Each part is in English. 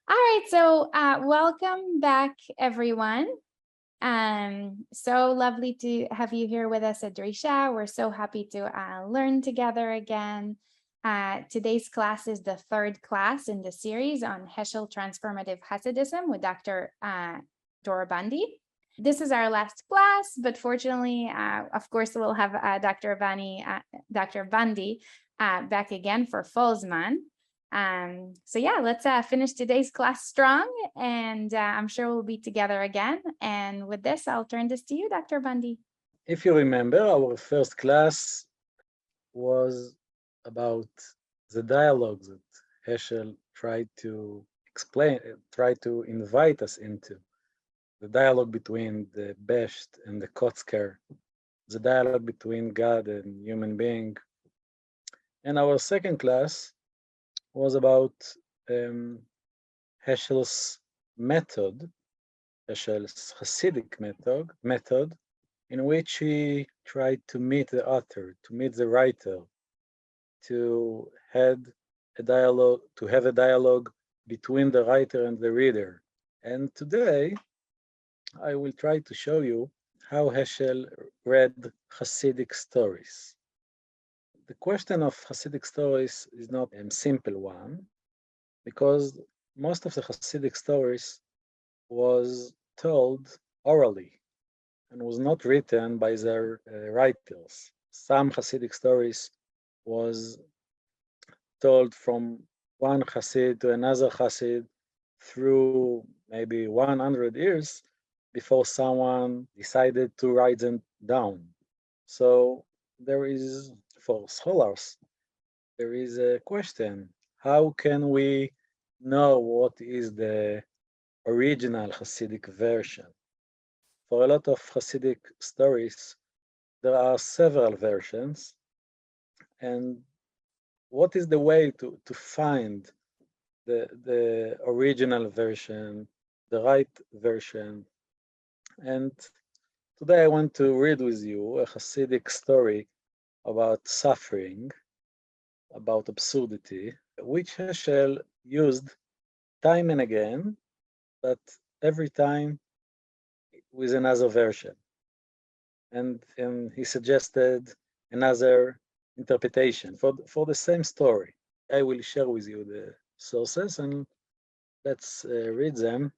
All right, so welcome back, everyone. So lovely to have you here with us at Drisha. We're so happy to learn together again. Today's class is the third class in the series on Heschel Transformative Hasidism with Dr. Dror Bondi. This is our last class, but fortunately, of course, we'll have Dr. Bondi back again for Folzman. So yeah, let's finish today's class strong, and I'm sure we'll be together again. And with this, I'll turn this to you, Dr. Bondi. If you remember, our first class was about the dialogues that Heschel tried to explain, tried to invite us into. The dialogue between the Besht and the Kotzker, the dialogue between God and human being. And our second class was about Heschel's method, Heschel's Hasidic method, in which he tried to meet the author, to meet the writer, to have a dialogue between the writer and the reader. And today, I will try to show you how Heschel read Hasidic stories. The question of Hasidic stories is not a simple one, because most of the Hasidic stories was told orally and was not written by their writers. Some Hasidic stories was told from one Hasid to another Hasid through maybe 100 years before someone decided to write them down. So there is, for scholars, there is a question: how can we know what is the original Hasidic version? For a lot of Hasidic stories, there are several versions. And what is the way to find the original version, the right version? And today I want to read with you a Hasidic story about suffering, about absurdity, which Heschel used time and again, but every time with another version. And he suggested another interpretation for the same story. I will share with you the sources and let's read them.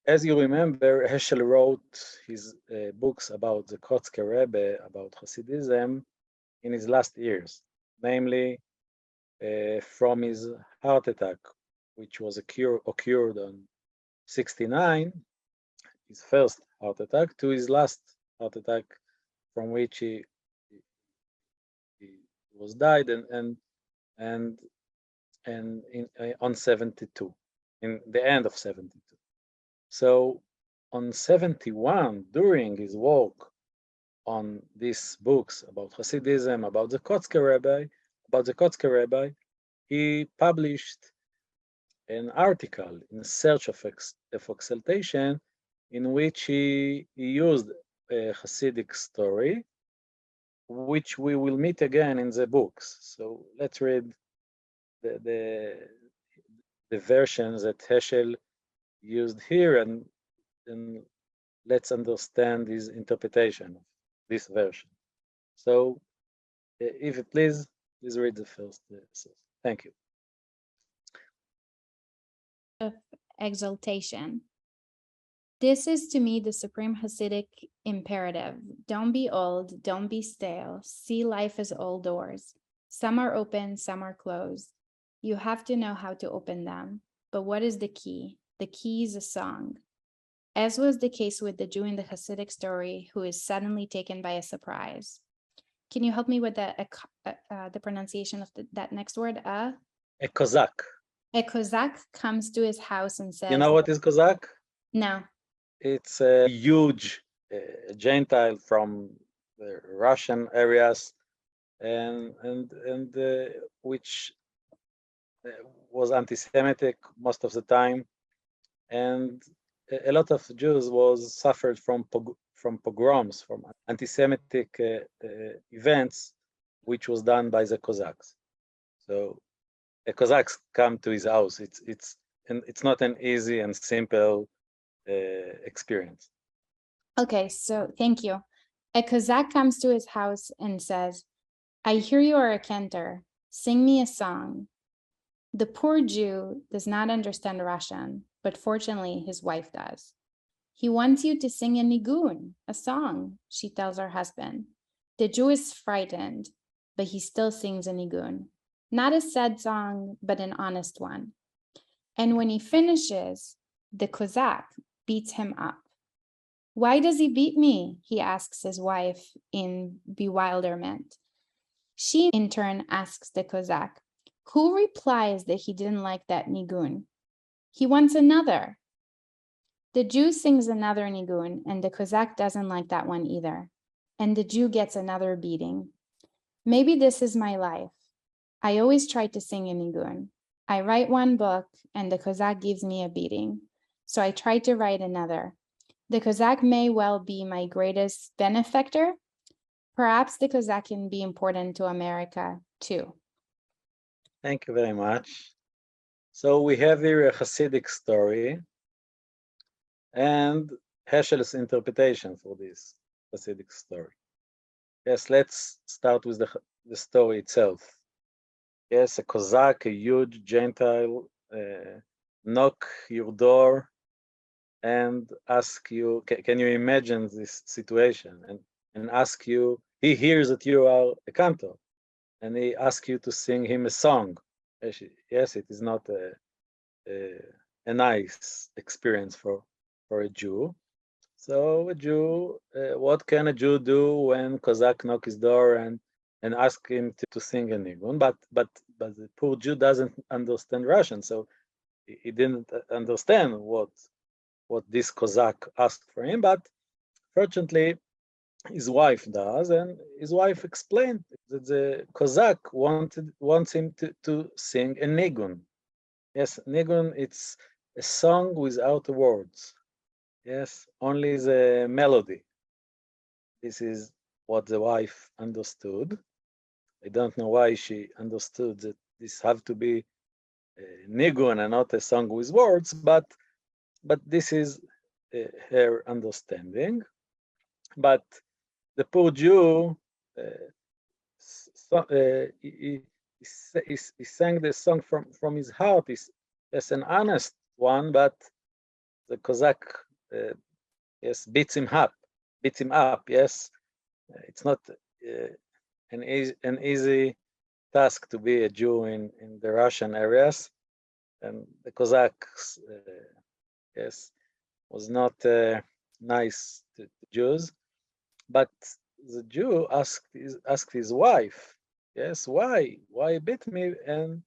As you remember, Heschel wrote his books about the Kotzker Rebbe, about Hasidism, in his last years, namely from his heart attack, which was occurred on 69, his first heart attack, to his last heart attack, from which he was died and on 72, in the end of 72. So on 71, during his work on these books about Hasidism, about the Kotzker Rebbe, he published an article in search of exaltation, in which he used a Hasidic story, which we will meet again in the books. So let's read the versions that Heschel used here, and let's understand his interpretation of this version. So if you please read the first source. Thank you. Of exaltation. This is to me the supreme Hasidic imperative. Don't be old, don't be stale. See life as all doors. Some are open, some are closed. You have to know how to open them. But what is the key? The key is a song. As was the case with the Jew in the Hasidic story who is suddenly taken by a surprise. Can you help me with the pronunciation of that next word? A Cossack. A Cossack comes to his house and says, you know what is Cossack? No. It's a huge Gentile from the Russian areas, and which was anti-Semitic most of the time, and a lot of Jews was suffered from pogroms, from anti-Semitic events, which was done by the Cossacks. So the Cossacks come to his house. It's it's not an easy and simple experience. Okay, so thank you. A Cossack comes to his house and says, I hear you are a cantor. Sing me a song. The poor Jew does not understand Russian, but fortunately his wife does. He wants you to sing a nigun, a song, she tells her husband. The Jew is frightened, but he still sings a nigun. Not a sad song, but an honest one. And when he finishes, the Cossack beats him up. Why does he beat me? He asks his wife in bewilderment. She in turn asks the Cossack, who replies that he didn't like that nigun. He wants another. The Jew sings another nigun, and the Cossack doesn't like that one either. And the Jew gets another beating. Maybe this is my life. I always try to sing a nigun. I write one book, and the Cossack gives me a beating. So I try to write another. The Cossack may well be my greatest benefactor. Perhaps the Cossack can be important to America too. Thank you very much. So we have here a Hasidic story and Heschel's interpretation for this Hasidic story. Yes, let's start with the story itself. Yes, a Cossack, a huge Gentile, knock your door and ask you, can you imagine this situation? And ask you, he hears that you are a cantor, and he asks you to sing him a song. Yes, it is not a nice experience for a Jew. So a Jew, what can a Jew do when Cossack knock his door and ask him to sing a nigun? But the poor Jew doesn't understand Russian, so he didn't understand what this Cossack asked for him. But fortunately, his wife does, and his wife explained that the Cossack wants him to sing a nigun. Yes, nigun, it's a song without words. Yes, only the melody. This is what the wife understood. I don't know why she understood that this have to be a nigun and not a song with words, but this is her understanding. But the poor Jew, he sang the song from his heart. It's an honest one, but the Cossack, yes, beats him up. Yes, it's not an easy task to be a Jew in the Russian areas, and the Cossacks, yes, was not nice to Jews. But the Jew asked his wife, yes, why beat me? And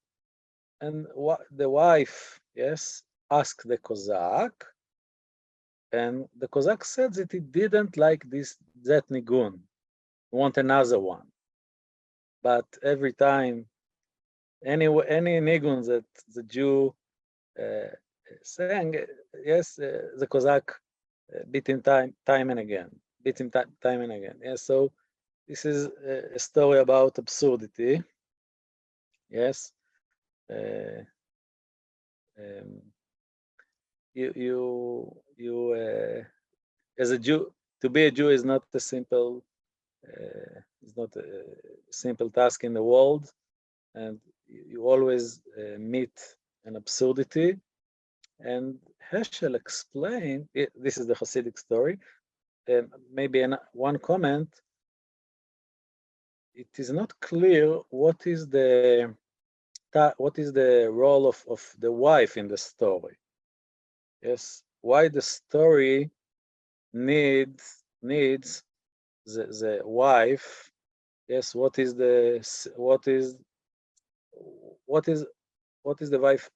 what the wife, yes, asked the Cossack, and the Cossack said that he didn't like that nigun, want another one. But every time, any nigun that the Jew sang, yes, the Cossack beat him time and again. Yes, so this is a story about absurdity. Yes, you as a Jew, to be a Jew is not a simple task in the world, and you always meet an absurdity. And Heschel explained, this is the Hasidic story, maybe one comment, it is not clear what is the role of the wife in the story. Yes, why the story needs the wife. Yes, what is the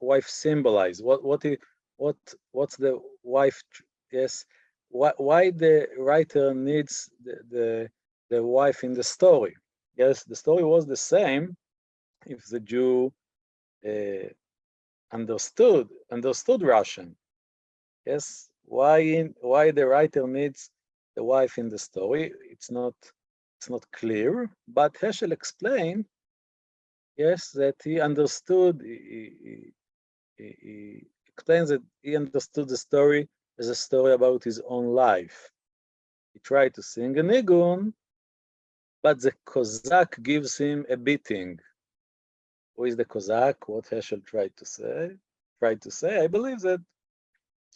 wife symbolize? What's the wife? Yes, why the writer needs the wife in the story? Yes, the story was the same if the Jew understood Russian. Yes, why the writer needs the wife in the story? It's not clear. But Heschel explained, yes, that he understood. He explains that he understood the story as a story about his own life. He tried to sing a nigun, but the Cossack gives him a beating. Who is the Cossack? What Heschel tried to say? I believe that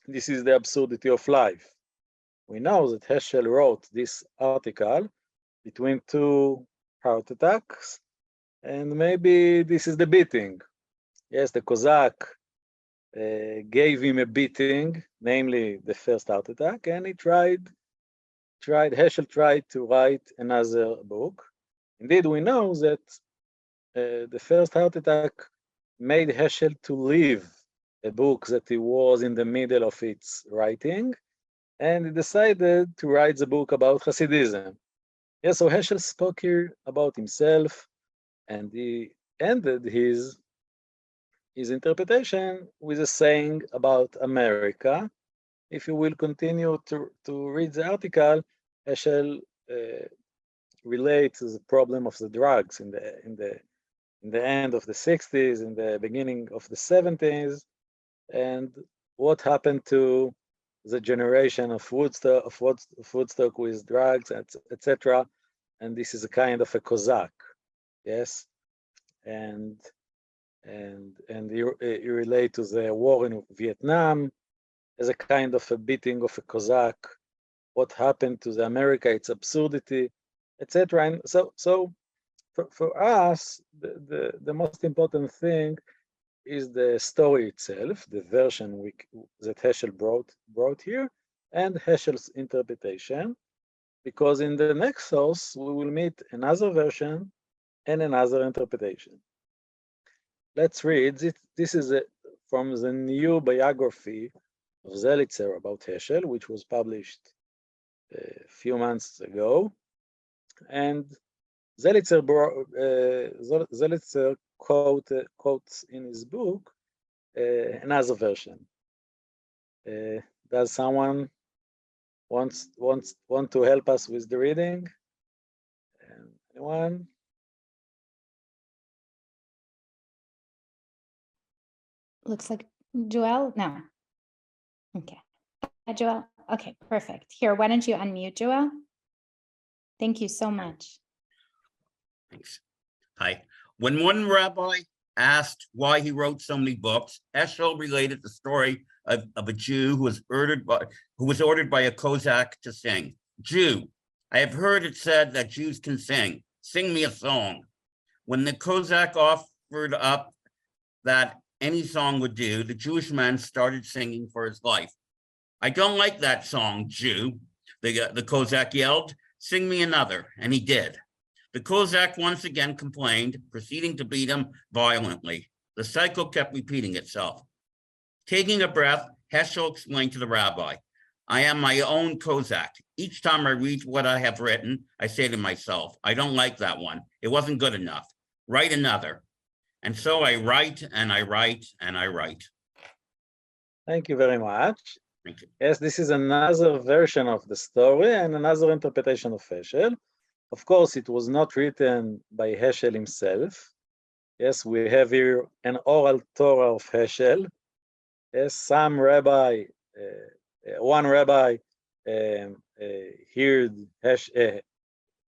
this is the absurdity of life. We know that Heschel wrote this article between two heart attacks, and maybe this is the beating. Yes, the Cossack gave him a beating, namely the first heart attack, and Heschel tried to write another book. Indeed, we know that the first heart attack made Heschel to leave a book that he was in the middle of its writing, and he decided to write the book about Hasidism. Yeah, so Heschel spoke here about himself, and he ended his interpretation with a saying about America. If you will continue to read the article, Heschel relates the problem of the drugs in the end of the 60s, in the beginning of the 70s, and what happened to the generation of Woodstock with drugs, etc. And this is a kind of a Cossack, yes, and you relate to the war in Vietnam as a kind of a beating of a Cossack. What happened to the America, its absurdity, etc. And so for us, the most important thing is the story itself, the version that Heschel brought here, and Heschel's interpretation, because in the next source, we will meet another version and another interpretation. Let's read it. This is from the new biography of Zelitzer about Heschel, which was published a few months ago. And Zelitzer quotes in his book another version. Does someone want to help us with the reading? Anyone? Looks like Joel. No. Okay. Joel. Okay, perfect. Here, why don't you unmute, Joel? Thank you so much. Thanks. Hi. When one rabbi asked why he wrote so many books, Heschel related the story of a Jew who was ordered by a Cossack to sing. Jew, I have heard it said that Jews can sing. Sing me a song. When the Cossack offered up that any song would do, the Jewish man started singing for his life. I don't like that song, Jew, the Cossack yelled. Sing me another, and he did. The Cossack once again complained, proceeding to beat him violently. The cycle kept repeating itself. Taking a breath, Heschel explained to the rabbi, I am my own Cossack. Each time I read what I have written, I say to myself, I don't like that one. It wasn't good enough. Write another. And so I write and I write and I write. Thank you very much. Thank you. Yes, this is another version of the story and another interpretation of Heschel. Of course, it was not written by Heschel himself. Yes, we have here an oral Torah of Heschel. Yes, one rabbi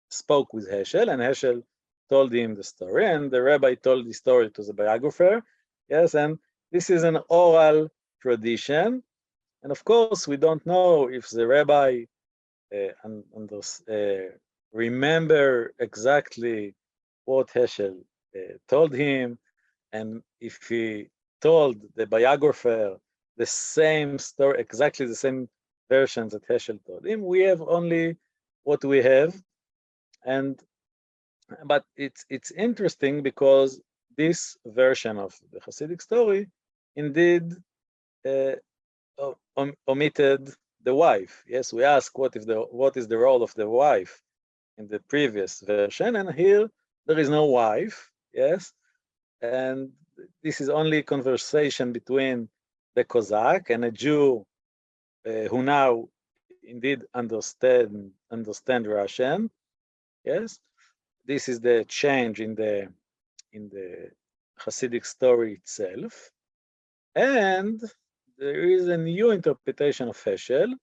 spoke with Heschel, and Heschel told him the story, and the rabbi told the story to the biographer. Yes, and this is an oral tradition. And of course, we don't know if the rabbi remember exactly what Heschel told him, and if he told the biographer the same story, exactly the same versions that Heschel told him. We have only what we have, but it's interesting because this version of the Hasidic story indeed omitted the wife. Yes, we ask what is the role of the wife in the previous version, and here there is no wife. Yes, and this is only conversation between the Cossack and a Jew who now indeed understand Russian. Yes, this is the change in the Hasidic story itself, and there is a new interpretation of Heschel.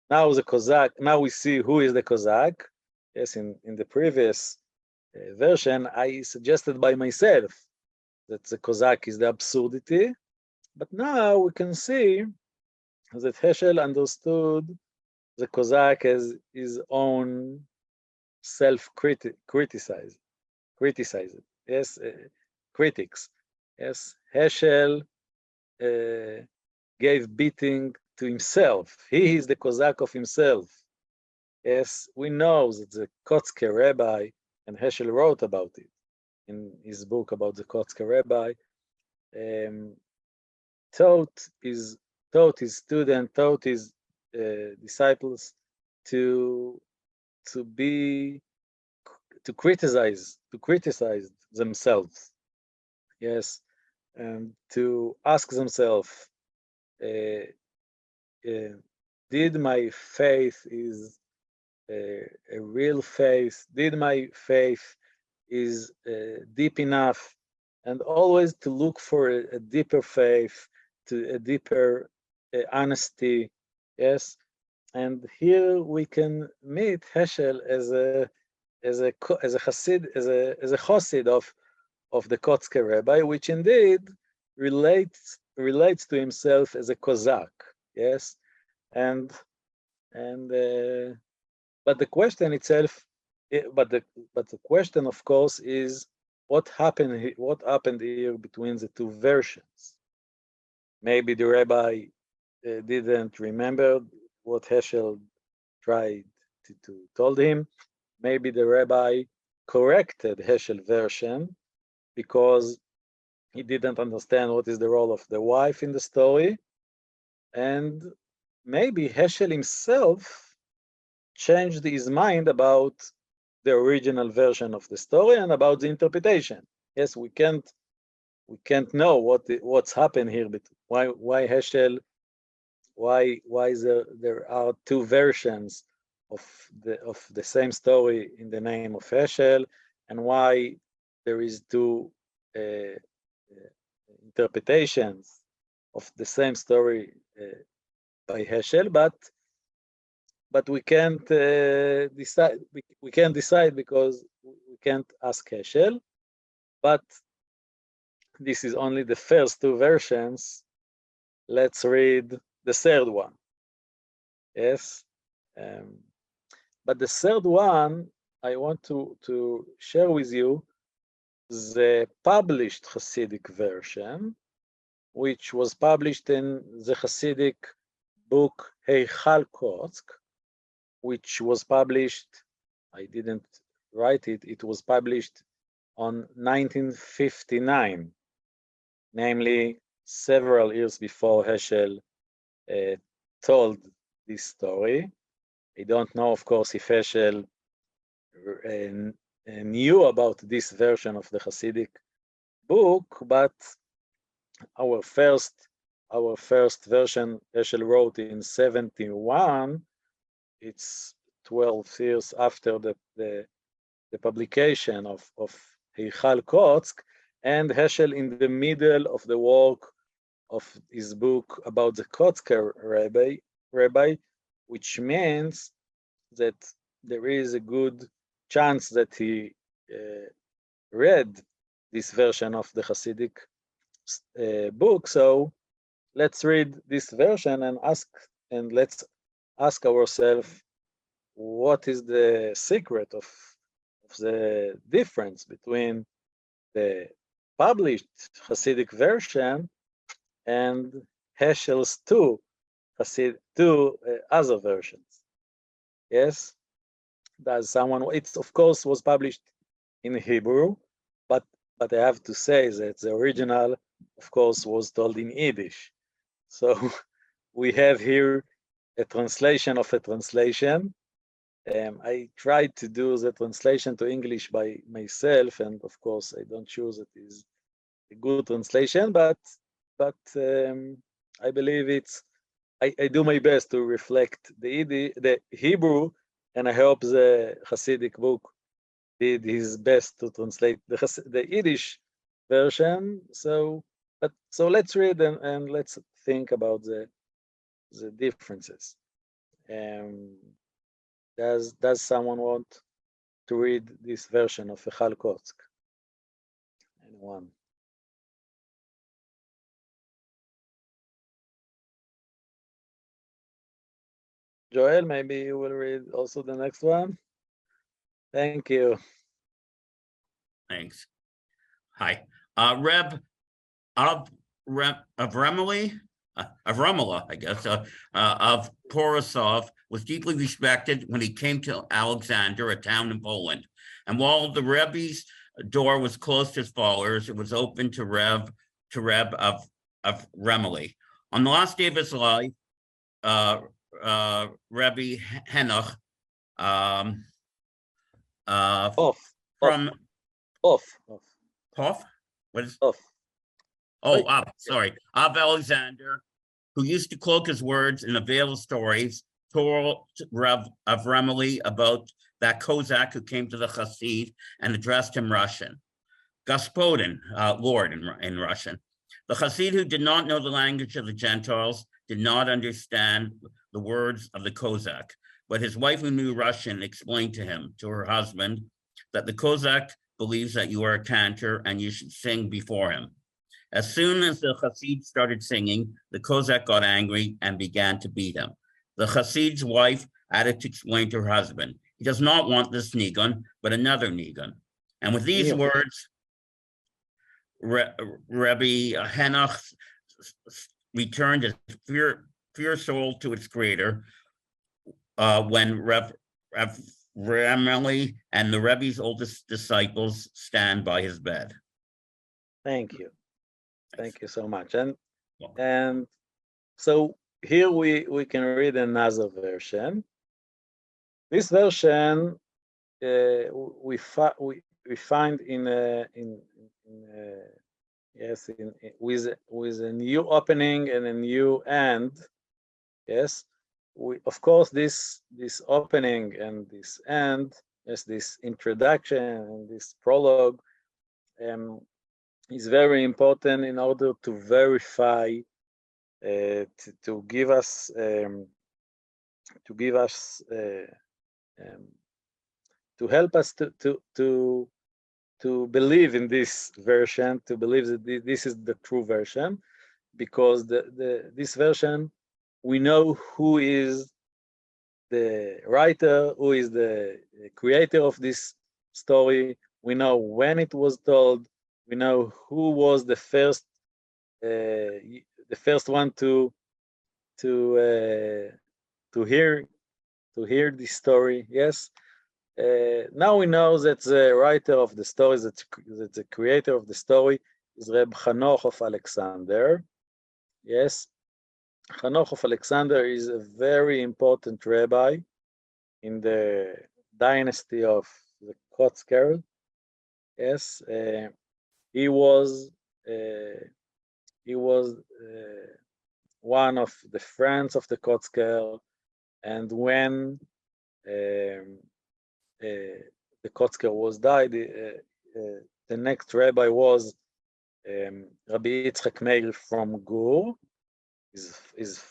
Now the Cossack, now we see who is the Cossack. Yes, in the previous version, I suggested by myself that the Cossack is the absurdity. But now we can see that Heschel understood the Cossack as his own self-criticizing. Yes, critics. Yes, Heschel gave beating to himself. He is the Cossack of himself. Yes, we know that the Kotzker Rebbe, and Heschel wrote about it in his book about the Kotzker Rebbe, taught his students, taught his disciples to criticize themselves. Yes, and to ask themselves, did my faith is a real faith? Did my faith is deep enough? And always to look for a deeper faith, to a deeper honesty. Yes, and here we can meet Heschel as a Chassid of the Kotzker Rebbe, which indeed relates to himself as a Cossack. Yes, and but the question itself, but the question, of course, is what happened here between the two versions. Maybe the rabbi didn't remember what Heschel tried to told him. Maybe the rabbi corrected Heschel version because he didn't understand what is the role of the wife in the story. And maybe Heschel himself changed his mind about the original version of the story and about the interpretation. Yes, we can't know what's happened here, but why Heschel, why there are two versions of the same story in the name of Heschel, and why there is two interpretations of the same story by Heschel, but we can't decide. We can't decide because we can't ask Heschel. But this is only the first two versions. Let's read the third one. Yes, but the third one I want to share with you the published Hasidic version, which was published in the Hasidic book Heichal Kotzk, which was published, I didn't write it, it was published on 1959, namely several years before Heschel told this story. I don't know, of course, if Heschel knew about this version of the Hasidic book, but our first version Heschel wrote in 71. It's 12 years after the publication of Heichal Kotzk, and Heschel in the middle of the work of his book about the Kotzker Rebbe, which means that there is a good chance that he read this version of the Hasidic book. So let's read this version and let's ask ourselves, what is the secret of the difference between the published Hasidic version and Heschel's two other versions? Yes, does someone? It's of course was published in Hebrew, but I have to say that the original, of course, was told in Yiddish. So we have here a translation of a translation. I tried to do the translation to English by myself, and of course, I don't choose it is a good translation, but I believe it's. I do my best to reflect the Hebrew, and I hope the Hasidic book did his best to translate the Yiddish version. So let's read and let's think about the differences. Does someone want to read this version of Echal Kotsk? Anyone? Joel, maybe you will read also the next one. Thank you. Thanks. Hi. Reb Avrameli, I guess, of Porosov was deeply respected when he came to Alexander, a town in Poland. And while the Rebbe's door was closed to his followers, it was open to Reb of Remeli. On the last day of his life, Rebbe Henoch from Off. What is Off. sorry, of Alexander, who used to cloak his words in a veil of stories, told Rev of Remeli about that Kozak who came to the Hasid and addressed him Russian. Gospodin, Lord in Russian. The Hasid who did not know the language of the Gentiles did not understand the words of the Kozak, but his wife who knew Russian explained to him, to her husband, that the Kozak believes that you are a cantor and you should sing before him. As soon as the Hasid started singing, the Kozak got angry and began to beat him. The Hasid's wife added to explain to her husband, he does not want this Nigun, but another Nigun. And with these words, Rebbe Henoch returned his pure soul to its creator when Rev Remeli and the Rebbe's oldest disciples stand by his bed. Thank you. Thank you so much. And so here we can read another version. This version we find with a new opening and a new end. Yes, of course this opening and this end, yes, this introduction and this prologue is very important in order to verify, to give us to help us to believe in this version, to believe that this is the true version, because this version, we know who is the writer, who is the creator of this story. We know when it was told. We know who was the first one to hear this story. Yes. Now we know that the writer of the story, that the creator of the story, is Reb Hanoch of Alexander. Yes, Hanoch of Alexander is a very important rabbi in the dynasty of the Kotzker. Yes, he was one of the friends of the Kotzker, and when the Kotzker was died, the next rabbi was Rabbi Yitzchak Meir from Gur, his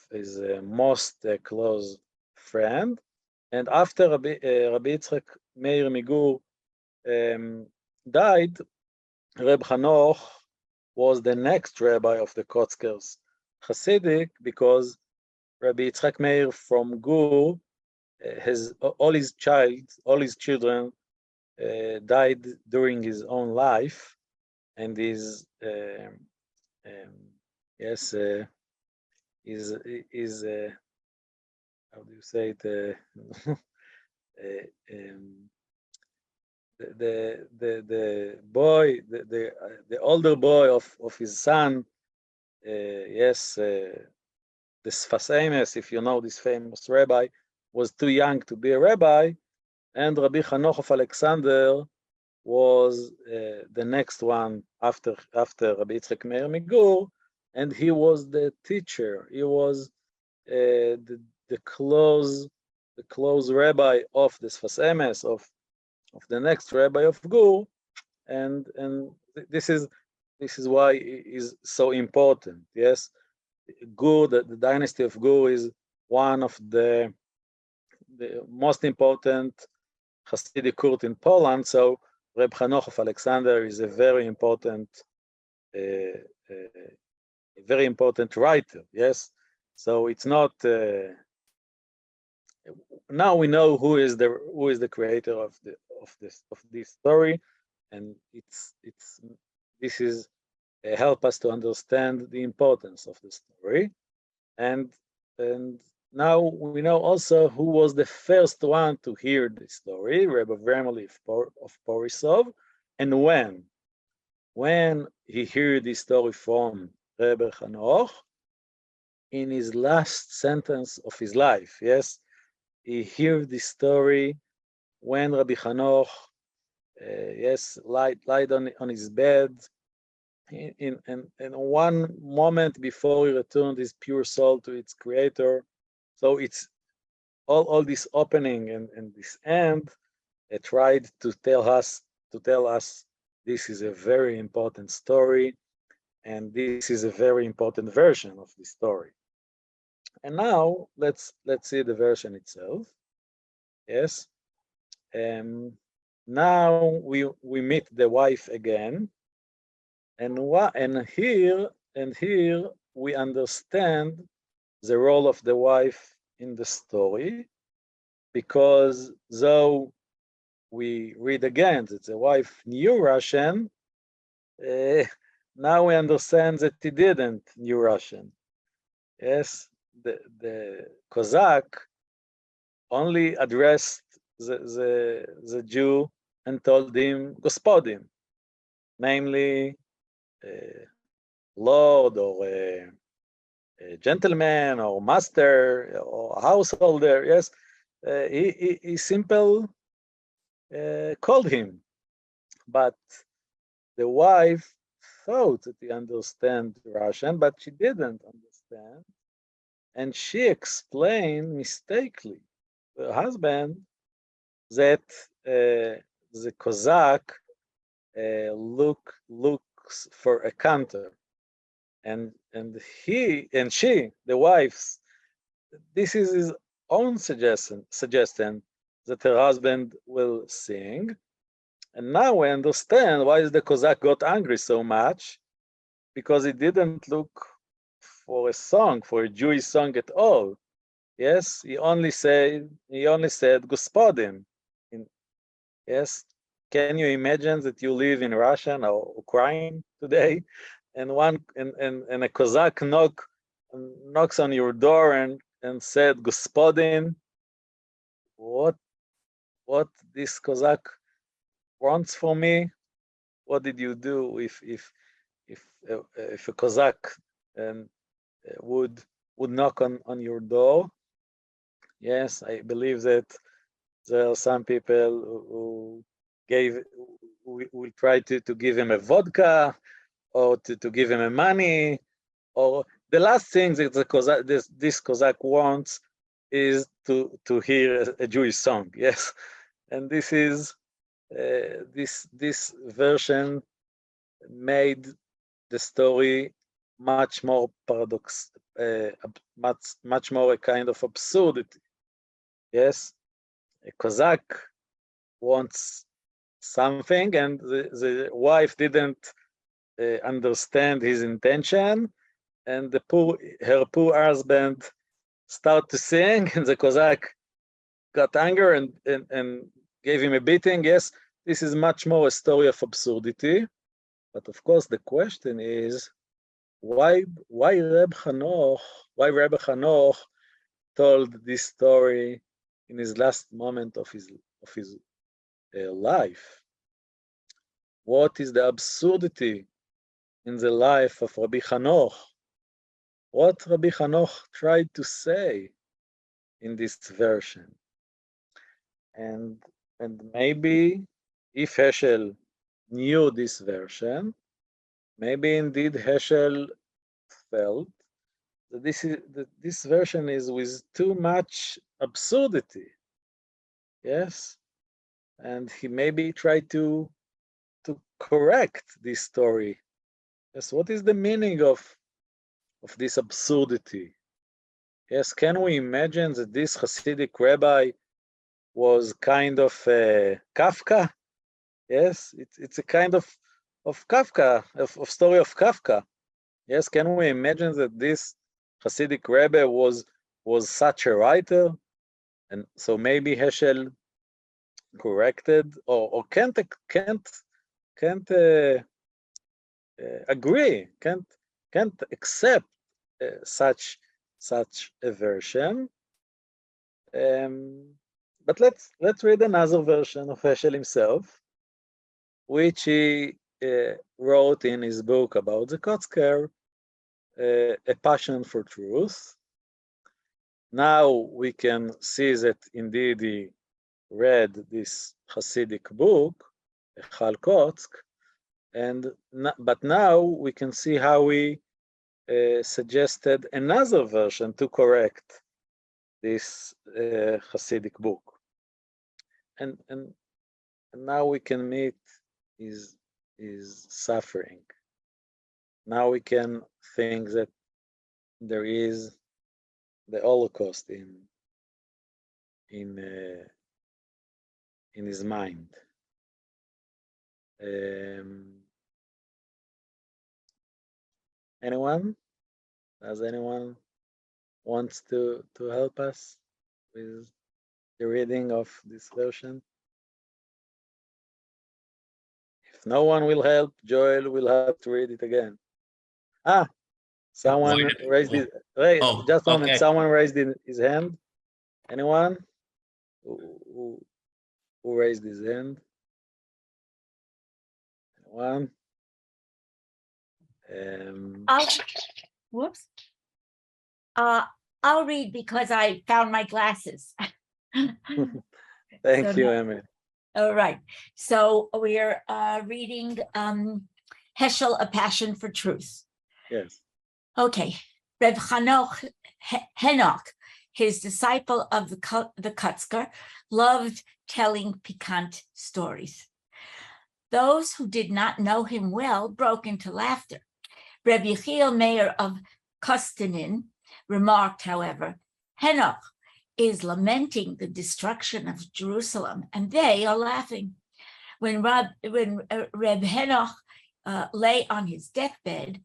most close friend. And after Rabbi Yitzchak Meir Migur died, Reb Hanoch was the next rabbi of the Kotzkers Hasidic, because Rabbi Yitzchak Meir from Gur, all his children died during his own life, and is how do you say it? The boy, the older boy of his son, the Sfas Emes, if you know this famous rabbi, was too young to be a rabbi, and Rabbi Hanoch of Alexander was the next one after Rabbi Yitzchak Meir Migur, and he was the teacher. He was the close rabbi of the Sfas Emes, of the next rabbi of Gur, and this is why it is so important. Yes, Gur, the dynasty of Gur, is one of the most important Hasidic court in Poland. So Reb Hanoch of Alexander is a very important writer. Yes, so it's not. Now we know who is the creator of this story, and this is help us to understand the importance of the story, and now we know also who was the first one to hear the story, Rebbe Vermely of Borisov, and when he heard this story from Rebbe Hanoch in his last sentence of his life. Yes, he heard this story when Rabbi Hanoch, lied on his bed in one moment before he returned his pure soul to its creator. So it's all this opening and this end. It tried to tell us this is a very important story, and this is a very important version of the story. And now let's see the version itself. Yes. Now we meet the wife again, and here we understand the role of the wife in the story, because though we read again that the wife knew Russian, now we understand that he didn't knew Russian. Yes, the Cossack only addressed the Jew and told him Gospodin, namely Lord or gentleman or master or householder. Yes, he simple called him, but the wife thought that he understand Russian, but she didn't understand, and she explained mistakenly to her husband that the Cossack looks for a counter, and she, the wife, this is his own suggestion that her husband will sing. And now we understand why the Cossack got angry so much, because he didn't look for a song, for a Jewish song at all. Yes, he only said Gospodin. Yes, can you imagine that you live in Russia or Ukraine today, and a Cossack knocks on your door and said Gospodin? What this Cossack wants for me? What did you do if a Cossack would knock on your door? Yes, I believe that there are some people who will try to give him a vodka, or to give him a money, or the last thing that this Cossack wants is to hear a Jewish song. Yes, and this is this version made the story much more much more a kind of absurdity. Yes, a Cossack wants something, and the wife didn't understand his intention, and her poor husband started to sing, and the Cossack got angry and gave him a beating. Yes, this is much more a story of absurdity. But of course, the question is, why Rebbe Hanoch told this story in his last moment of his life? What is the absurdity in the life of Rabbi Hanoch? What Rabbi Hanoch tried to say in this version? And maybe if Heschel knew this version, maybe indeed Heschel felt that this version is with too much absurdity. Yes, and he maybe tried to correct this story. Yes, what is the meaning of of this absurdity. Yes, can we imagine that this Hasidic rabbi was kind of Kafka? Yes, it's a kind of Kafka, of story of Kafka. Yes, can we imagine that this Hasidic rebbe was such a writer? And so maybe Heschel corrected or can't agree, can't accept such a version. But let's read another version of Heschel himself, which he wrote in his book about the Kotzker, A Passion for Truth. Now we can see that indeed he read this Hasidic book, Echal Kotzk, but now we can see how he suggested another version to correct this Hasidic book, and now we can meet his suffering. Now we can think that there is the Holocaust in his mind. Anyone? Does anyone wants to help us with the reading of this version? If no one will help, Joel will have to read it again. Someone raised his, wait, Oh, just a moment. okay. Someone raised his hand. Anyone who raised his hand? Anyone? Whoops. I'll read because I found my glasses. Thank you, Emily. All right. So we're reading Heschel, A Passion for Truth. Yes. Okay. Reb Henoch, his disciple of the Kotzker, loved telling piquant stories. Those who did not know him well broke into laughter. Reb Yechiel Meir of Kostinin remarked, however, Henoch is lamenting the destruction of Jerusalem, and they are laughing. When Reb Henoch lay on his deathbed,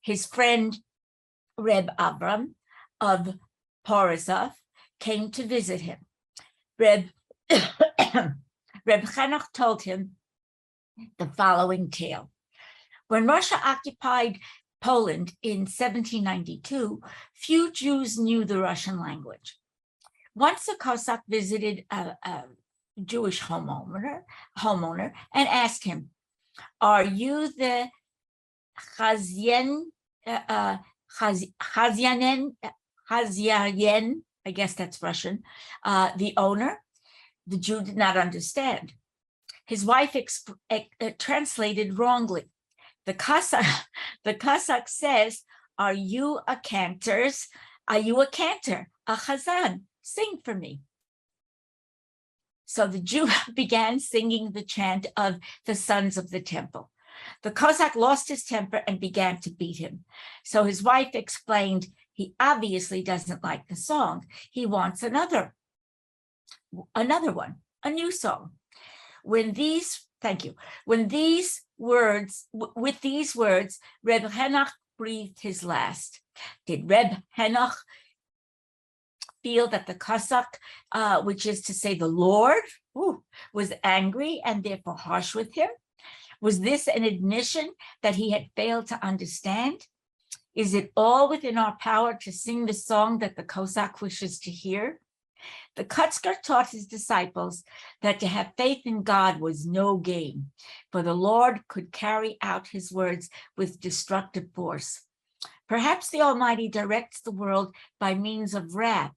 his friend Reb Abram of Porizov came to visit him. Reb Henoch told him the following tale. When Russia occupied Poland in 1792, few Jews knew the Russian language. Once a Cossack visited a Jewish homeowner and asked him, "Are you the Chazyanen, I guess that's Russian, the owner?" The Jew did not understand. His wife translated wrongly. The Cossack says, "Are you a cantor? Are you a cantor? A chazan? Sing for me." So the Jew began singing the chant of the sons of the temple. The Cossack lost his temper and began to beat him. So his wife explained, he obviously doesn't like the song. He wants another one, a new song. With these words, Reb Henoch breathed his last. Did Reb Henoch feel that the Cossack, which is to say the Lord, was angry and therefore harsh with him? Was this an admission that he had failed to understand? Is it all within our power to sing the song that the Cossack wishes to hear? The Kotzker taught his disciples that to have faith in God was no game, for the Lord could carry out his words with destructive force. Perhaps the Almighty directs the world by means of wrath,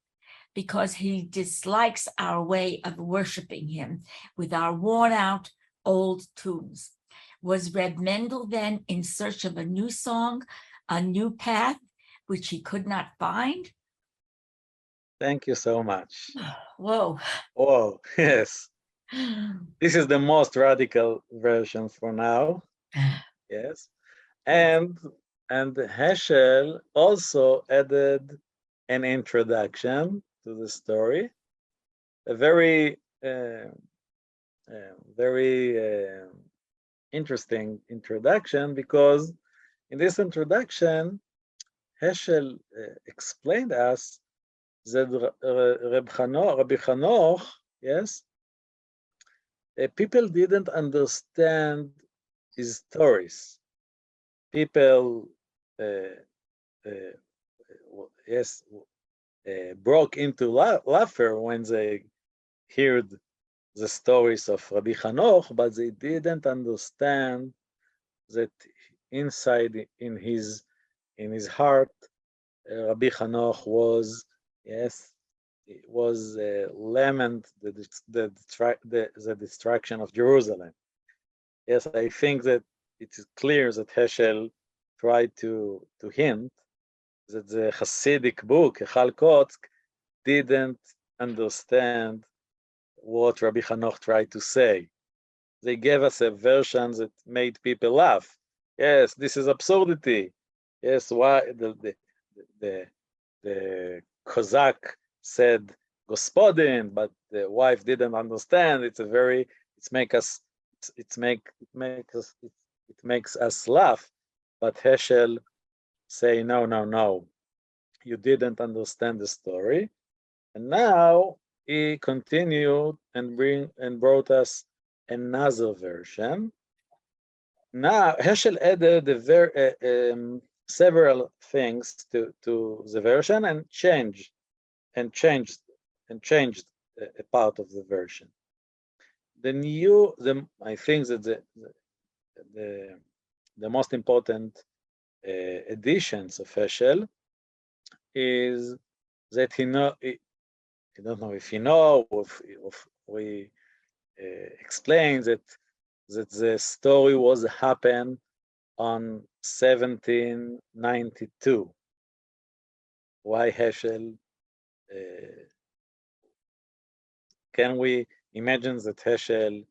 because he dislikes our way of worshiping him with our worn-out old tunes. Was Reb Mendel then in search of a new song, a new path, which he could not find? Thank you so much. Whoa. Whoa, yes. This is the most radical version for now. Yes. And And Heschel also added an introduction to the story, a very, interesting introduction, because in this introduction, Heschel explained us that Rabbi Chanoch, yes, people didn't understand his stories. People, yes, broke into laughter when they heard the stories of Rabbi Chanoch, but they didn't understand that inside in his heart, Rabbi Chanoch was, yes, was lament the destruction of Jerusalem. Yes, I think that it is clear that Heschel tried to hint that the Hasidic book, Echal Kotsk, didn't understand what Rabbi Chanoch tried to say. They gave us a version that made people laugh. Yes, this is absurdity. Yes, why the Cossack said Gospodin, but the wife didn't understand. It makes us laugh. But Heschel say no, you didn't understand the story. And now he continued and brought us another version. Now Heschel added several things to the version and changed a part of the version. I think that the most important additions of Heschel is that I don't know if you know, if we explain that the story was happened on 1792. Why Heschel? Can we imagine that Heschel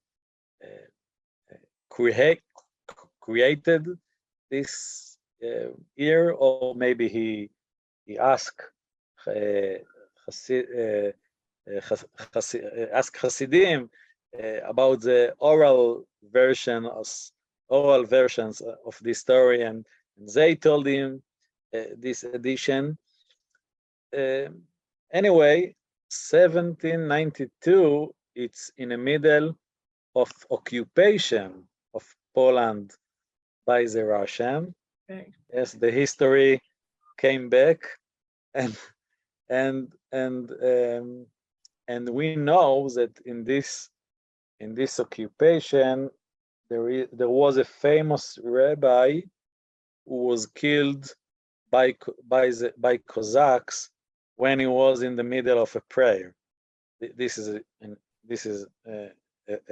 created this year, or maybe he asked Hasidim about the oral versions of this story, and they told him this edition. Anyway, 1792, it's in the middle of occupation of Poland by the Russian. Right. Yes, the history came back, and we know that in this occupation there was a famous rabbi who was killed by Cossacks when he was in the middle of a prayer. This is a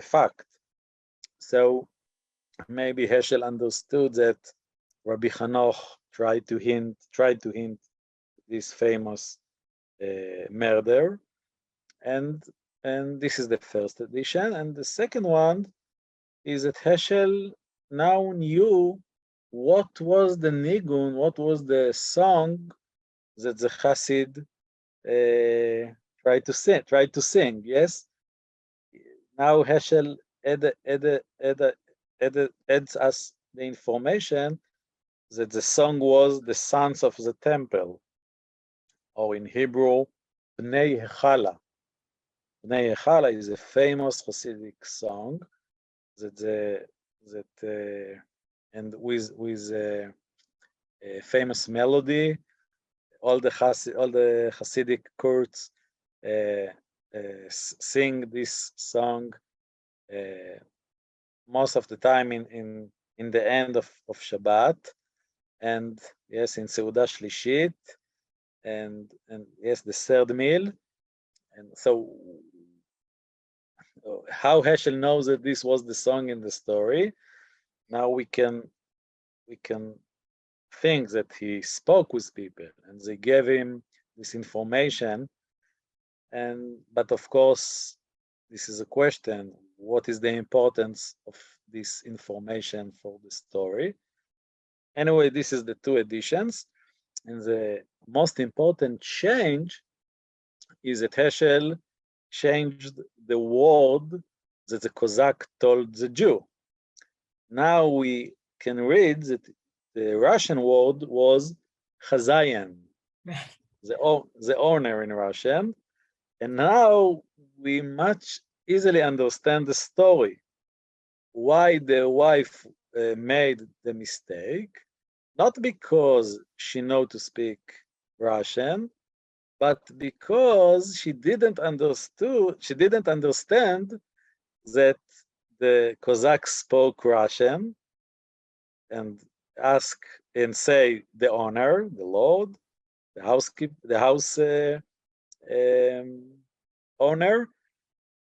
fact. So maybe Heschel understood that Rabbi Chanoch tried to hint this famous murder, and this is the first edition. And the second one is that Heschel now knew what was the nigun, what was the song that the Hasid tried to sing. Yes. Now Heschel adds us the information that the song was the Sons of the Temple, or in Hebrew, Bnei Hechala. Bnei Hechala is a famous Hasidic song and with a famous melody. All the Hasidic courts sing this song most of the time in the end of Shabbat, and yes, in Seudah Shlishit, and yes, the third meal. And so how Heschel knows that this was the song in the story? Now we can think that he spoke with people and they gave him this information. But of course, this is a question: what is the importance of this information for the story? Anyway, this is the two editions. And the most important change is that Heschel changed the word that the Cossack told the Jew. Now we can read that the Russian word was Chazayan, the owner in Russian. And now we much easily understand the story, why the wife made the mistake, not because she know to speak Russian, but because she didn't understand that the Cossacks spoke Russian and ask and say the owner, the lord, the house owner.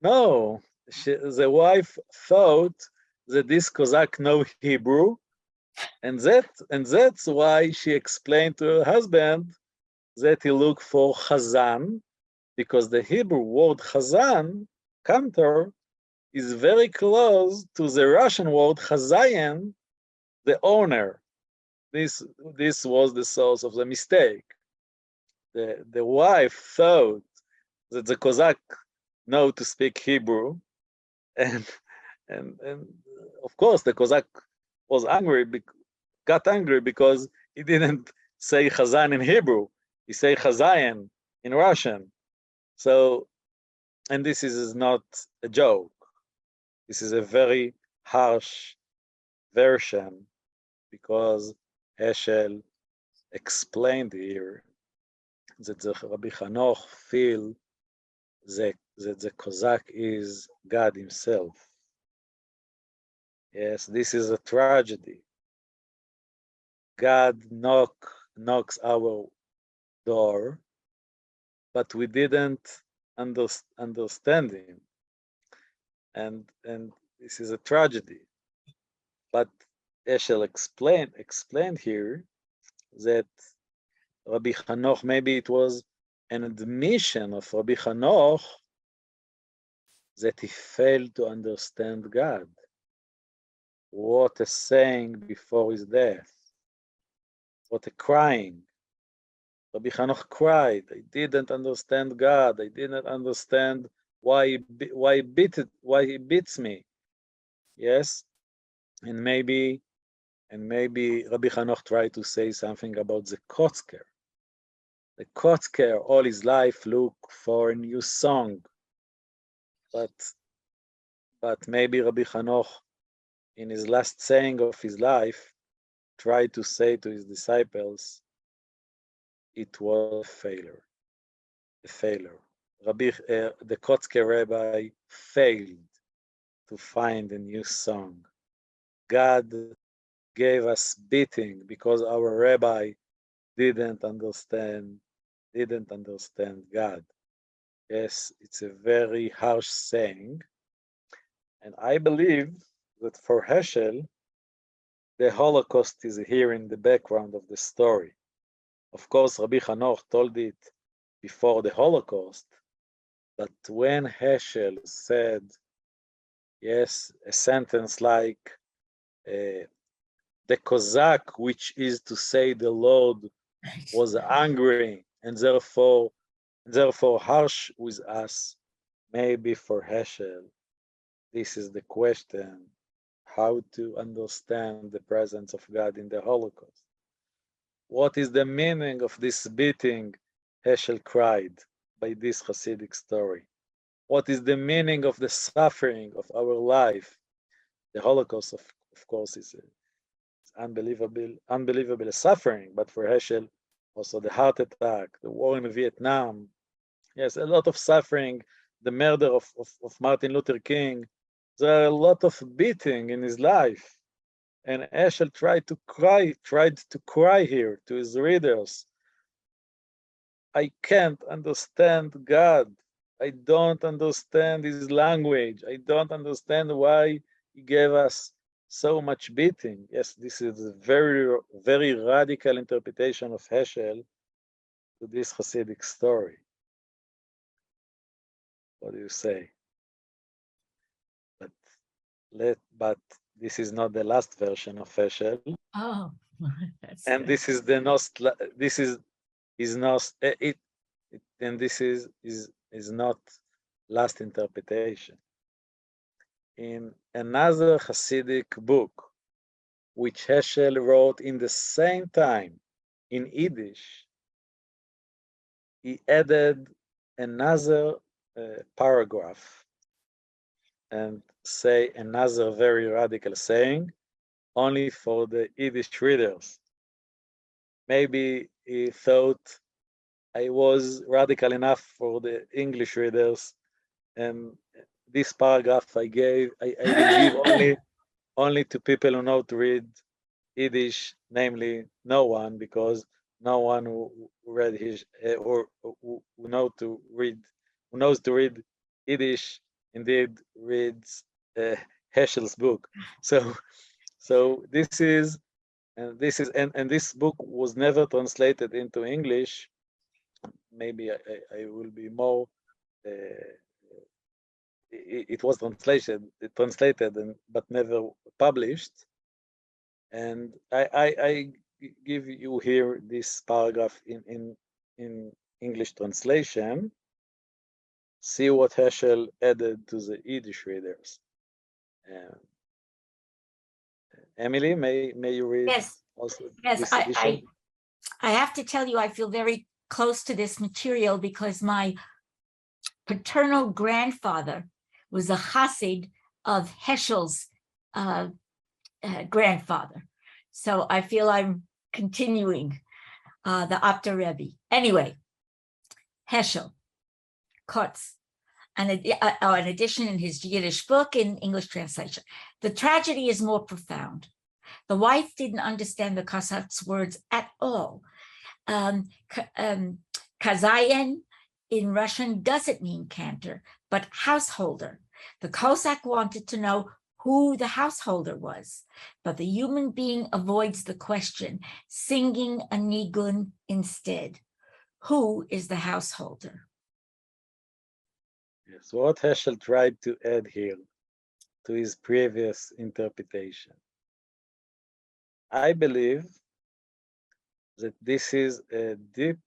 No, the wife thought that this Cossack know Hebrew, and that's why she explained to her husband that he looked for Chazan, because the Hebrew word Chazan, cantor, is very close to the Russian word Chazayan, the owner. This was the source of the mistake. The wife thought that the Cossack know to speak Hebrew, and of course the Cossack was got angry because he didn't say Chazan in Hebrew. He said Chazayan in Russian. So, and this is not a joke. This is a very harsh version, because Heschel explained here that the Rabbi Hanoch feel that the Cossack is God himself. Yes, this is a tragedy. God knocks our door, but we didn't understand him. And this is a tragedy. But Heschel explained here that Rabbi Hanoch, maybe it was an admission of Rabbi Hanoch that he failed to understand God. What a saying before his death. What a crying. Rabbi Hanoch cried. I didn't understand God. I didn't understand why he beats me. Yes, and maybe Rabbi Hanoch tried to say something about the Kotzker. The Kotzker all his life looked for a new song, but maybe Rabbi Hanoch, in his last saying of his life, tried to say to his disciples, it was a failure. The Kotzker rabbi failed to find a new song. God gave us beating because our rabbi didn't understand God. Yes, it's a very harsh saying. And I believe that for Heschel, the Holocaust is here in the background of the story. Of course, Rabbi Hanoch told it before the Holocaust, but when Heschel said, yes, a sentence like, the Cossack, which is to say the Lord, was angry and therefore harsh with us, maybe for Heschel, this is the question, how to understand the presence of God in the Holocaust. What is the meaning of this beating Heschel cried by this Hasidic story? What is the meaning of the suffering of our life? The Holocaust, of course, is unbelievable suffering, but for Heschel, also the heart attack, the war in Vietnam, yes, a lot of suffering, the murder of Martin Luther King. There are a lot of beating in his life. And Heschel tried to cry here to his readers. I can't understand God. I don't understand his language. I don't understand why he gave us so much beating. Yes, this is a very, very radical interpretation of Heschel to this Hasidic story. What do you say? But this is not the last version of Heschel. Oh, And this is the this is not and this is not last interpretation. In another Hasidic book, which Heschel wrote in the same time in Yiddish, he added another paragraph and say another very radical saying only for the Yiddish readers. Maybe he thought I was radical enough for the English readers, and this paragraph I will give only to people who know to read Yiddish, namely no one, because no one who read his or who knows to read Yiddish indeed reads Heschel's book. So this is this book was never translated into English. Maybe I will be more. It was translated but never published. And I give you here this paragraph in English translation. See what Heschel added to the Yiddish readers. Emily, may you read? Yes. Also Yes, this edition? I have to tell you, I feel very close to this material because my paternal grandfather was a Hasid of Heschel's grandfather. So I feel I'm continuing the Opta Rebbe. Anyway, Heschel, Kotz, an addition in his Yiddish book in English translation. The tragedy is more profound. The wife didn't understand the Cossacks' words at all. Kazayan in Russian doesn't mean cantor, but householder. The Cossack wanted to know who the householder was, but the human being avoids the question, singing a nigun instead. Who is the householder? Yes, what Heschel tried to add here to his previous interpretation. I believe that this is a deep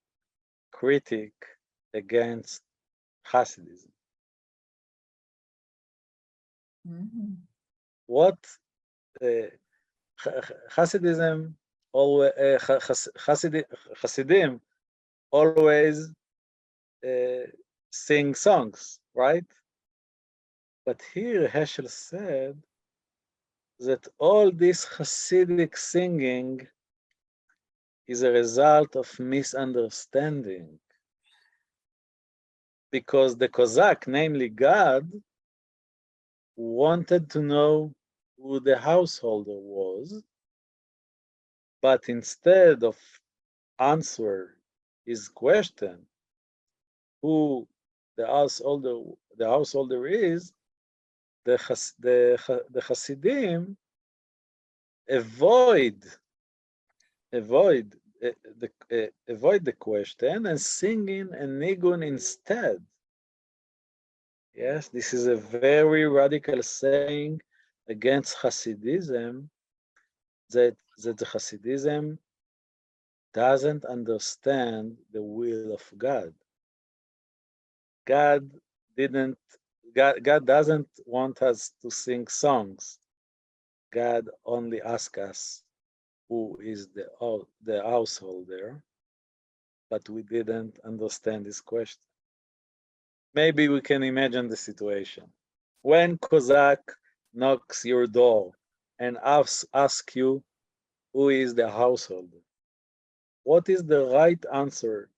critique against Hasidism. Mm-hmm. What Hasidism always Hasidim always sing songs, right? But here Heschel said that all this Hasidic singing is a result of misunderstanding, because the Cossack, namely God, wanted to know who the householder was, but instead of answer his question, who the householder is, the Hasidim avoid the question and singing a nigun instead. Yes, this is a very radical saying against Hasidism, that the Hasidism doesn't understand the will of God. God doesn't want us to sing songs. God only asks us who is the householder, but we didn't understand this question. Maybe we can imagine the situation. When Cossack knocks your door and asks you who is the householder, what is the right answer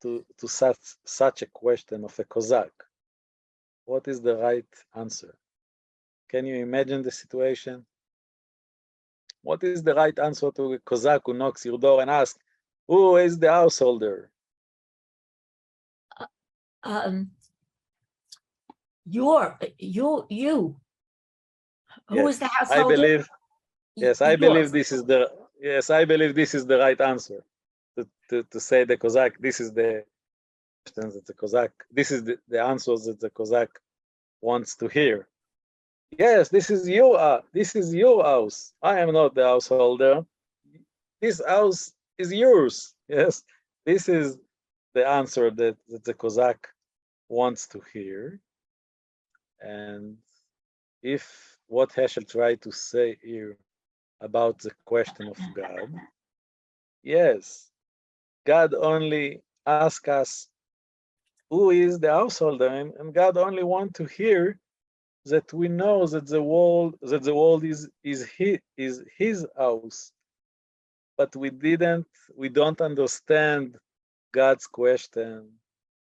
to such a question of a Cossack? What is the right answer? Can you imagine the situation? What is the right answer to a Cossack who knocks your door and asks, who is the householder? You. Who is the householder? I believe. Yes, I believe this is the. Yes, I believe this is the right answer. To say the Cossack. This is the questions that the Cossack. This is the answers that the Cossack wants to hear. Yes, this is your house. I am not the householder. this house is yours. Yes, this is the answer that the Cossack wants to hear. And if what Heschel tried to say here about the question of God, yes, God only asks us who is the householder, and God only wants to hear that we know that the world is his house, but we don't understand God's question.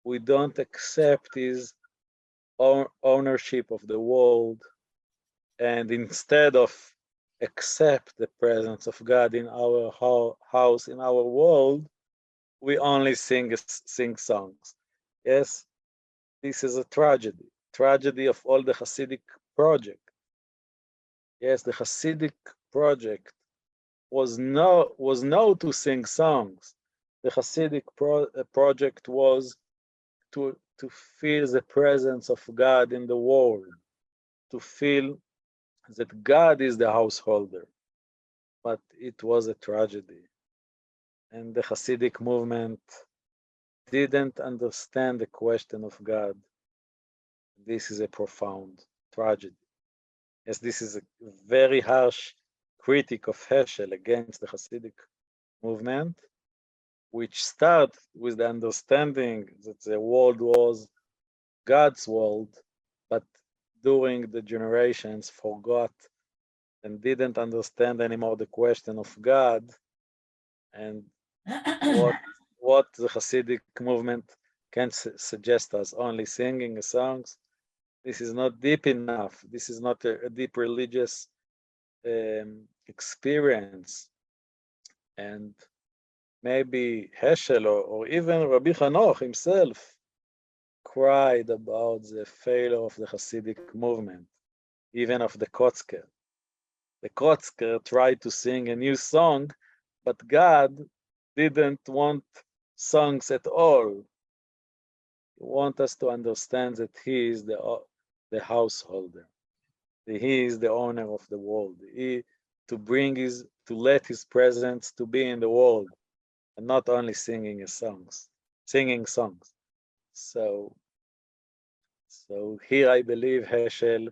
We don't accept his ownership of the world, and instead of accept the presence of God in our house, in our world, we only sing songs. Yes, this is a tragedy of all the Hasidic project. Yes, the Hasidic project was no to sing songs. The Hasidic project was to feel the presence of God in the world, to feel that God is the householder. But it was a tragedy. And the Hasidic movement didn't understand the question of God. This is a profound tragedy. Yes, this is a very harsh critic of Heschel against the Hasidic movement, which started with the understanding that the world was God's world, but during the generations forgot and didn't understand anymore the question of God and what the Hasidic movement can suggest us, only singing songs. This is not deep enough. This is not a deep religious experience. And maybe Heschel or even Rabbi Hanoch himself cried about the failure of the Hasidic movement, even of the Kotzker. The Kotzker tried to sing a new song, but God didn't want songs at all. He wants us to understand that He is the householder. He is the owner of the world. To let His presence to be in the world, and not only singing songs. So here I believe Heschel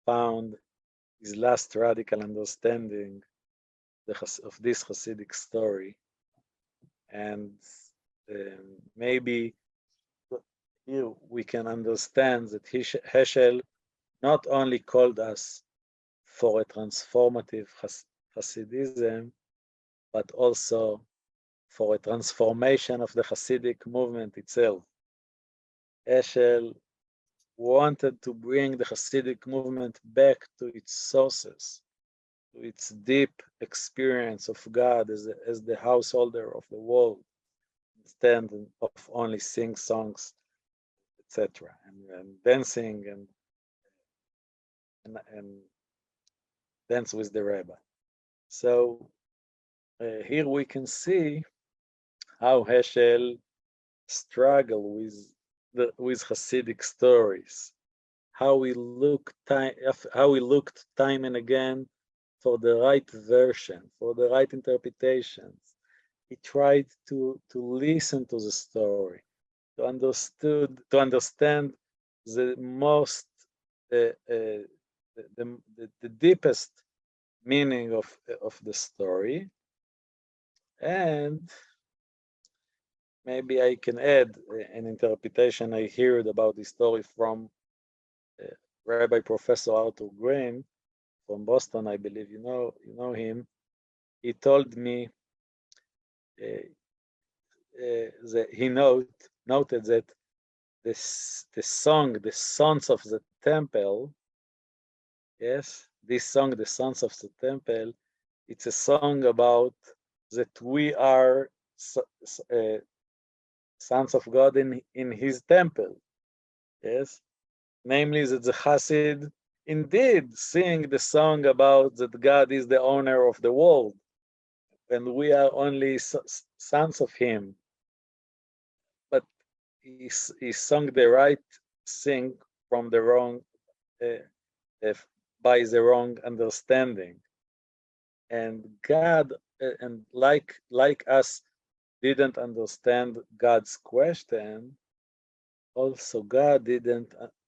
found his last radical understanding of this Hasidic story, and maybe here we can understand that Heschel not only called us for a transformative Hasidism, but also for a transformation of the Hasidic movement itself. Heschel wanted to bring the Hasidic movement back to its sources, to its deep experience of God as the householder of the world, instead of only sing songs, etc., and dancing and dance with the rebbe. So here we can see how Heschel struggled with Hasidic stories, how we looked time and again for the right version, for the right interpretations. He tried to listen to the story, to understand the most the deepest meaning of the story. And maybe I can add an interpretation I heard about the story from Rabbi Professor Arthur Green from Boston. I believe you know him. He told me that he noted that the song, the Sons of the Temple, yes, this song, the Sons of the Temple, it's a song about that we are sons of God in His temple, yes, namely that the Hasid indeed sing the song about that God is the owner of the world, and we are only sons of Him. But he sung the right thing from the wrong, by the wrong understanding. And God, and like us, didn't understand God's question. Also, God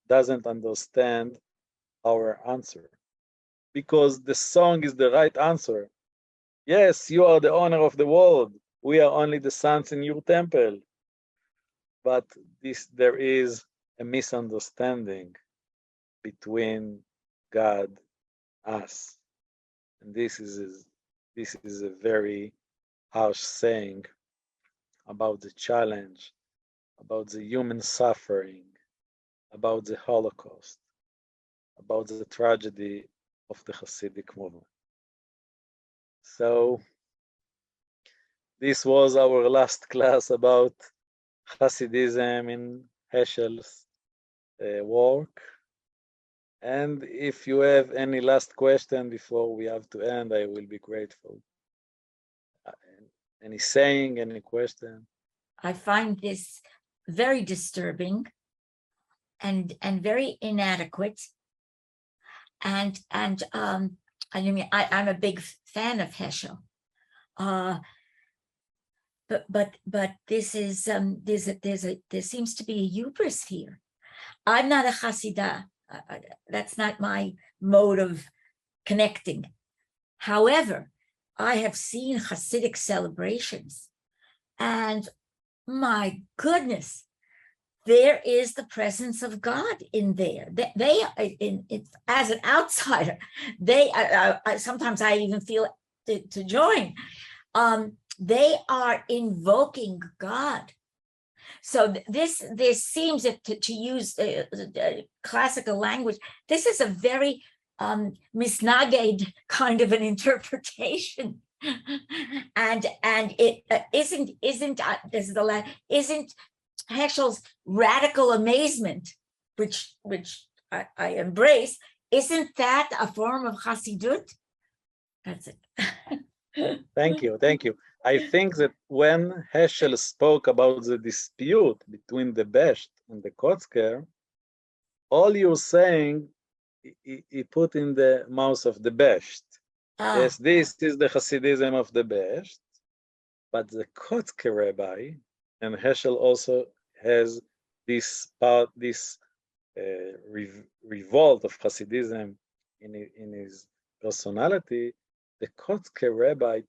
doesn't understand our answer, because the song is the right answer. Yes, you are the owner of the world. We are only the sons in your temple. But there is a misunderstanding between God, us, and this is a very harsh saying about the challenge, about the human suffering, about the Holocaust, about the tragedy of the Hasidic movement. So this was our last class about Hasidism in Heschel's work. And if you have any last question before we have to end, I will be grateful. Any saying, any question? I find this very disturbing and very inadequate. And I mean, I'm a big fan of Heschel. But this is there seems to be a hubris here. I'm not a Hasidah. That's not my mode of connecting. However, I have seen Hasidic celebrations, and my goodness, there is the presence of God in there. They as an outsider, they sometimes I even feel to join. They are invoking God. So this seems to use classical language. This is a very misnaged kind of an interpretation, and it isn't Heschel's radical amazement, which I embrace. Isn't that a form of Hasidut? That's it. Thank you. I think that when Heschel spoke about the dispute between the Besht and the Kotzker, all you're saying, he put in the mouth of the Besht. Yes, this is the Hasidism of the Besht, but the Kotzker rabbi, and Heschel also has this revolt of Hasidism in his personality. The Kotzker rabbi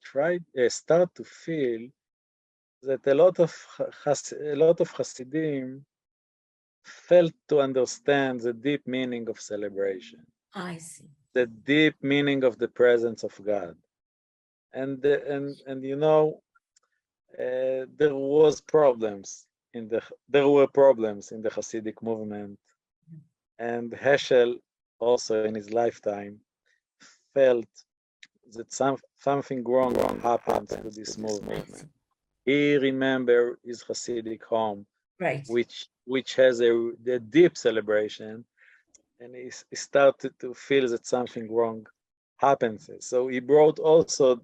start to feel that a lot of Hasidim failed to understand the deep meaning of celebration. I see. The deep meaning of the presence of God, and you know, there were problems in the Hasidic movement, and Heschel also in his lifetime felt that something wrong happened to this movement. He remembered his Hasidic home, right, which has a deep celebration, and he started to feel that something wrong happens. So he brought also,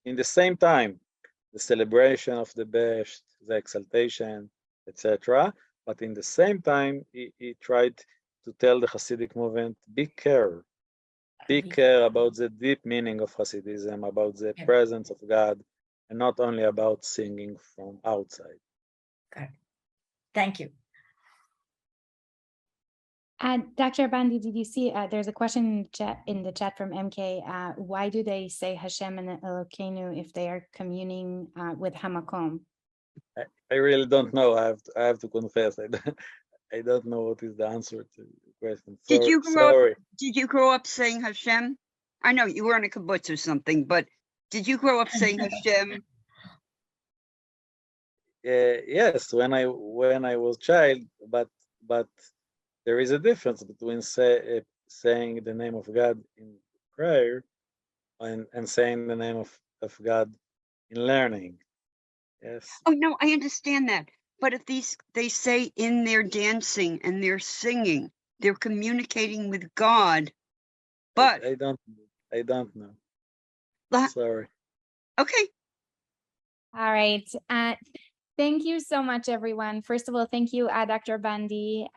in the same time, the celebration of the Besht, the exaltation, etc. But in the same time, he tried to tell the Hasidic movement, be care about the deep meaning of Hasidism, about the presence of God, and not only about singing from outside. Okay. Thank you. Dr. Bondi, did you see, there's a question in the chat from MK, why do they say Hashem and Elokeinu if they are communing with Hamakom? I really don't know. I have to confess. I don't know what is the answer to the question. Did you grow up saying Hashem? I know you were in a kibbutz or something, but did you grow up saying Hashem? Yes, when I was a child, but there is a difference between saying the name of God in prayer and saying the name of God in learning. Yes. Oh no, I understand that. But if they say in their dancing and their singing, they're communicating with God. But I don't know. Sorry. Okay. All right. Thank you so much, everyone. First of all, thank you, Dr. Bondi,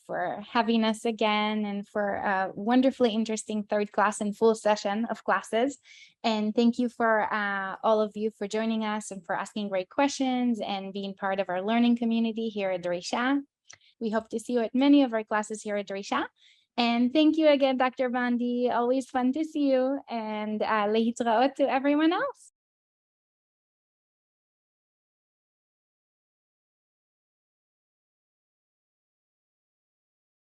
for having us again and for a wonderfully interesting third class and full session of classes. And thank you for all of you for joining us and for asking great questions and being part of our learning community here at Drisha. We hope to see you at many of our classes here at Drisha. And thank you again, Dr. Bondi. Always fun to see you. And lehitraot to everyone else.